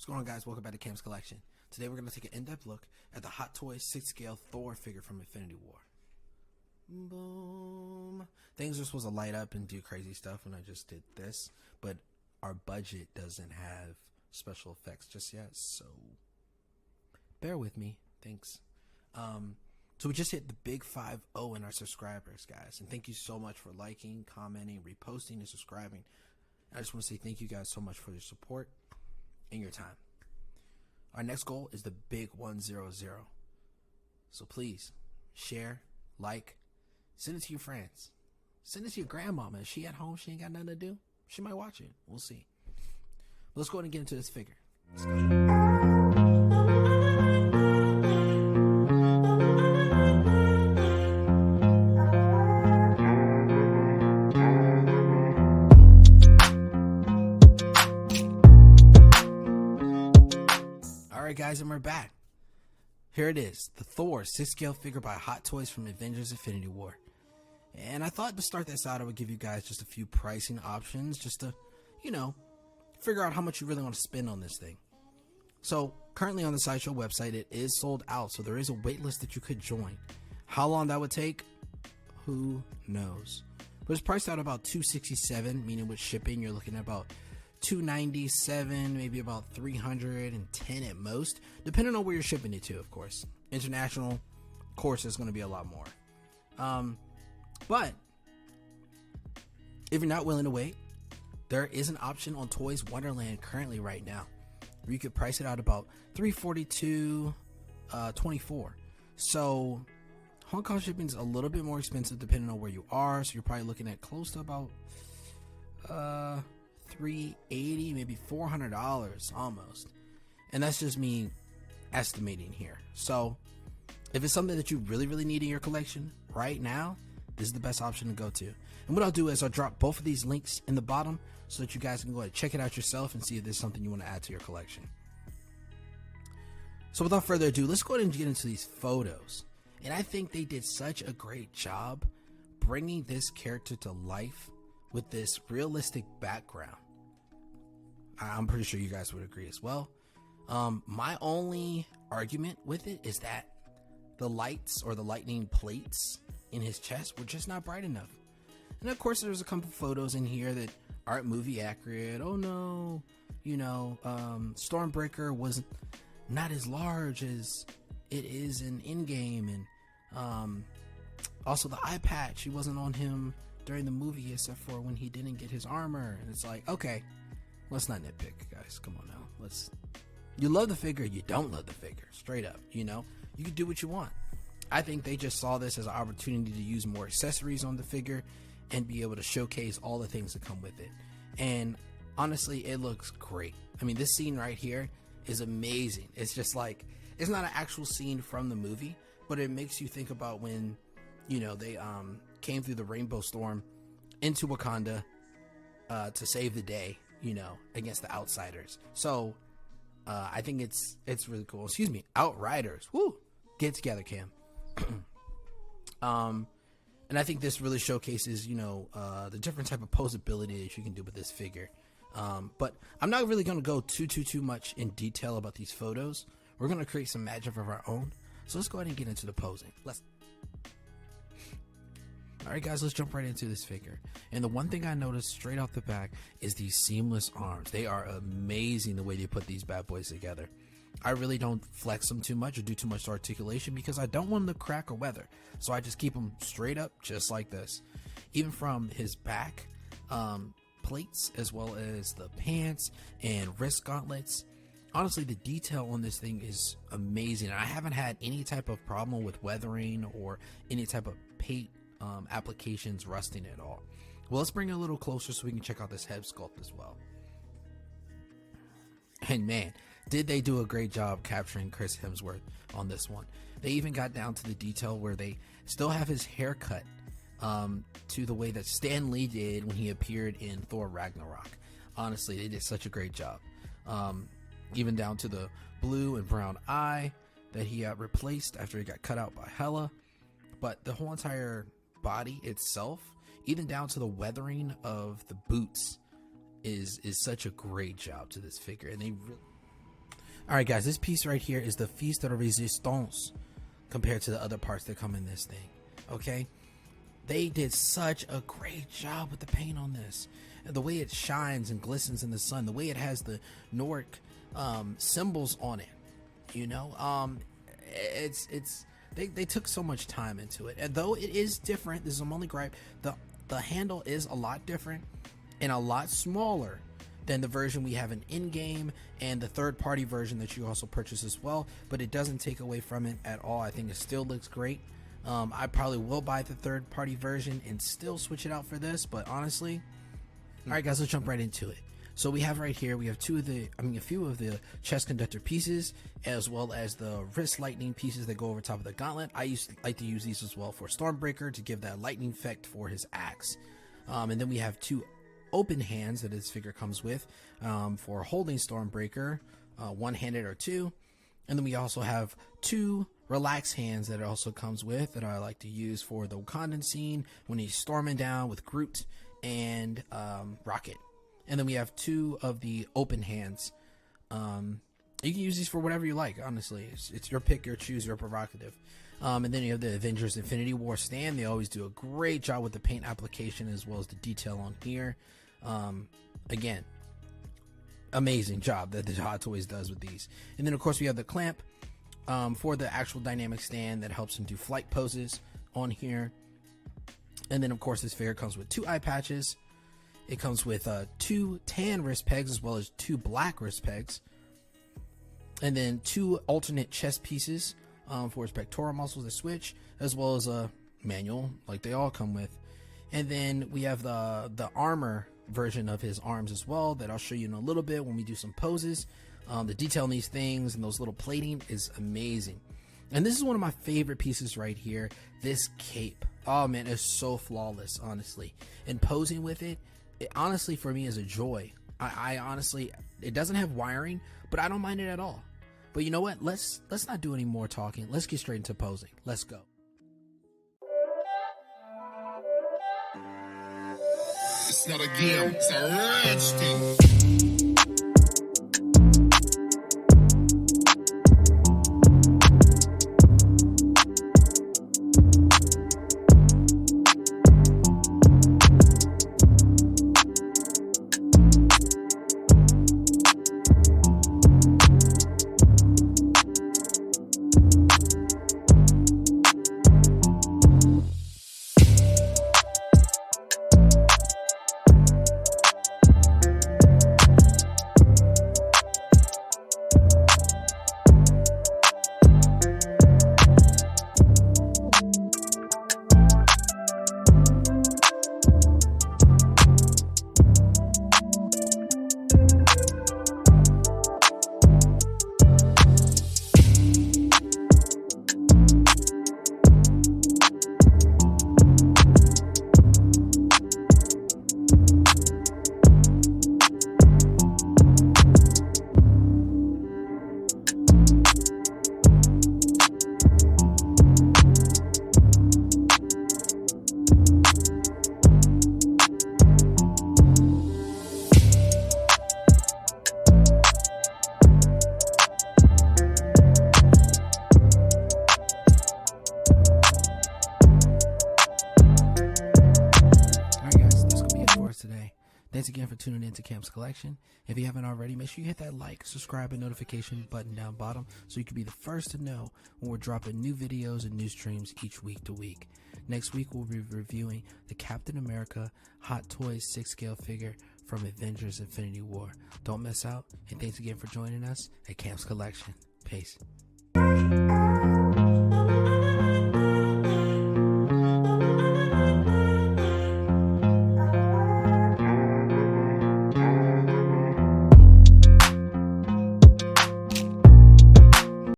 What's going on, guys? Welcome back to Cam's Collection. Today we're going to take an in-depth look at the Hot Toys 6-scale Thor figure from Infinity War. Boom. Things are supposed to light up and do crazy stuff when I just did this, but our budget doesn't have special effects just yet, so bear with me. Thanks. So we just hit the big 5-0 in our subscribers, guys, and thank you so much for liking, commenting, reposting, and subscribing. I just want to say thank you guys so much for your support and your time. Our next goal is the big 100. So please share, like, send it to your friends, send it to your grandmama. Is she at home? She ain't got nothing to do. She might watch it. We'll see. But let's go ahead and get into this figure. Alright guys, and we're back. Here it is, the Thor 6-scale figure by Hot Toys from Avengers Infinity War. And I thought to start this out, I would give you guys just a few pricing options just to, figure out how much you really want to spend on this thing. So currently on the Sideshow website, it is sold out, so there is a wait list that you could join. How long that would take, who knows? But it's priced out about $267, meaning with shipping you're looking at about $297, maybe about $310 at most, depending on where you're shipping it to, of course. International, of course, is going to be a lot more. But if you're not willing to wait, there is an option on Toys Wonderland currently right now where you could price it out about $342, $24. So Hong Kong shipping is a little bit more expensive depending on where you are. So you're probably looking at close to about $380, maybe $400 almost. And that's just me estimating here. So if it's something that you really need in your collection right now, this is the best option to go to. And what I'll do is I'll drop both of these links in the bottom so that you guys can go ahead and check it out yourself and see if there's something you want to add to your collection. So without further ado, let's go ahead and get into these photos. And I think they did such a great job bringing this character to life with this realistic background. I'm pretty sure you guys would agree as well. My only argument with it is that the lights or the lightning plates in his chest were just not bright enough. And of course there's a couple photos in here that aren't movie accurate. Oh no, Stormbreaker was not as large as it is in Endgame, and also the eye patch, he wasn't on him during the movie except for when he didn't get his armor. And it's like, okay, let's not nitpick, guys. Come on now. You love the figure, you don't love the figure. Straight up, you can do what you want. I think they just saw this as an opportunity to use more accessories on the figure and be able to showcase all the things that come with it. And honestly, it looks great. I mean, this scene right here is amazing. It's just like, it's not an actual scene from the movie, but it makes you think about when, they came through the Rainbow Storm into Wakanda to save the day, against the Outsiders. So I think it's really cool. Excuse me, Outriders. Woo! Get together, Cam. And I think this really showcases, the different type of posability that you can do with this figure. But I'm not really going to go too much in detail about these photos. We're going to create some magic of our own. So let's go ahead and get into the posing. Alright guys, let's jump right into this figure. And the one thing I noticed straight off the back is these seamless arms. They are amazing the way they put these bad boys together. I really don't flex them too much or do too much articulation because I don't want them to crack or weather. So I just keep them straight up just like this. Even from his back plates as well as the pants and wrist gauntlets. Honestly, the detail on this thing is amazing. I haven't had any type of problem with weathering or any type of paint applications rusting at all. Well, let's bring it a little closer so we can check out this head sculpt as well. And man, did they do a great job capturing Chris Hemsworth on this one. They even got down to the detail where they still have his haircut to the way that Stan Lee did when he appeared in Thor Ragnarok. Honestly, they did such a great job. Even down to the blue and brown eye that he replaced after he got cut out by Hela. But the whole entire body itself, even down to the weathering of the boots, is such a great job to this figure. And they really All right, guys, this piece right here is the Feast de Resistance compared to the other parts that come in this thing. Okay, they did such a great job with the paint on this, and the way it shines and glistens in the sun, the way it has the Nordic symbols on it. You know, they took so much time into it, and though it is different, this is my only gripe. The handle is a lot different and a lot smaller than the version we have in game and the third-party version that you also purchase as well, but it doesn't take away from it at all. I think it still looks great. I probably will buy the third-party version and still switch it out for this, but honestly, all right, guys, let's jump right into it. So we have right here, we have a few of the chest conductor pieces, as well as the wrist lightning pieces that go over top of the gauntlet. I like to use these as well for Stormbreaker to give that lightning effect for his axe. And then we have two open hands that his figure comes with for holding Stormbreaker, one-handed or two. And then we also have two relaxed hands that it also comes with that I like to use for the Wakandan scene when he's storming down with Groot and Rocket. And then we have two of the open hands. You can use these for whatever you like, honestly. It's your pick, your choose, your prerogative. And then you have the Avengers Infinity War stand. They always do a great job with the paint application as well as the detail on here. Again, amazing job that the Hot Toys does with these. And then of course we have the clamp for the actual dynamic stand that helps him do flight poses on here. And then of course this figure comes with two eye patches. It comes with two tan wrist pegs as well as two black wrist pegs. And then two alternate chest pieces for his pectoral muscles to switch, as well as a manual like they all come with. And then we have the armor version of his arms as well that I'll show you in a little bit when we do some poses. The detail in these things and those little plating is amazing. And this is one of my favorite pieces right here. This cape, oh man, it's so flawless, honestly. And posing with it honestly for me is a joy. I honestly, it doesn't have wiring, but I don't mind it at all. But you know what? Let's not do any more talking. Let's get straight into posing. Let's go. It's not a game, it's a rich thing. Thanks again for tuning in to Camp's Collection. If you haven't already, make sure you hit that like, subscribe, and notification button down bottom so you can be the first to know when we're dropping new videos and new streams each week to week. Next week, we'll be reviewing the Captain America Hot Toys 6-scale figure from Avengers Infinity War. Don't miss out, and thanks again for joining us at Camp's Collection. Peace.